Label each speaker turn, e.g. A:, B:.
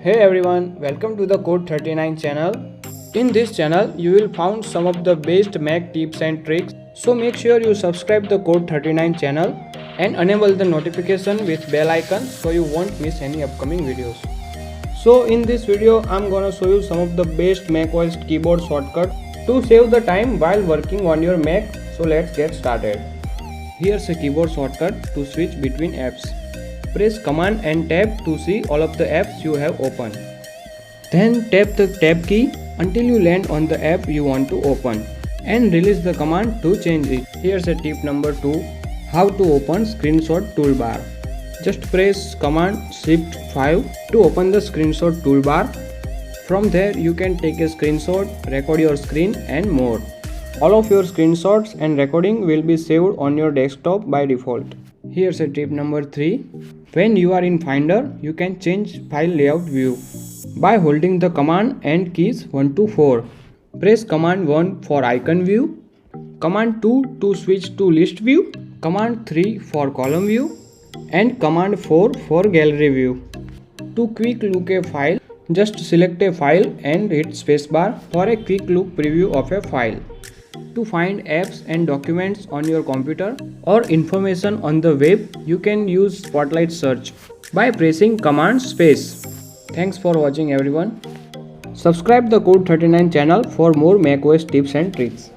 A: Hey everyone, welcome to the Code39 channel. In this channel, you will find some of the best Mac tips and tricks. So make sure you subscribe the Code39 channel and enable the notification with bell icon so you won't miss any upcoming videos. So in this video, I'm gonna show you some of the best macOS keyboard shortcut to save the time while working on your Mac. So let's get started. Here's a keyboard shortcut to switch between apps. Press Command and Tab to see all of the apps you have opened. Then tap the Tab key until you land on the app you want to open and release the command to change it. Here's a tip number 2. How to open screenshot toolbar. Just press Command Shift 5 to open the screenshot toolbar. From there you can take a screenshot, record your screen and more. All of your screenshots and recording will be saved on your desktop by default. Here's a tip number 3. When you are in Finder, you can change file layout view by holding the command and keys 1 to 4. Press command 1 for icon view, command 2 to switch to list view, command 3 for column view, and command 4 for gallery view. To quick look a file, just select a file and hit spacebar for a quick look preview of a file. To find apps and documents on your computer or information on the web, you can use Spotlight search by pressing command space. Thanks for watching everyone. Subscribe the Code39 channel for more macOS tips and tricks.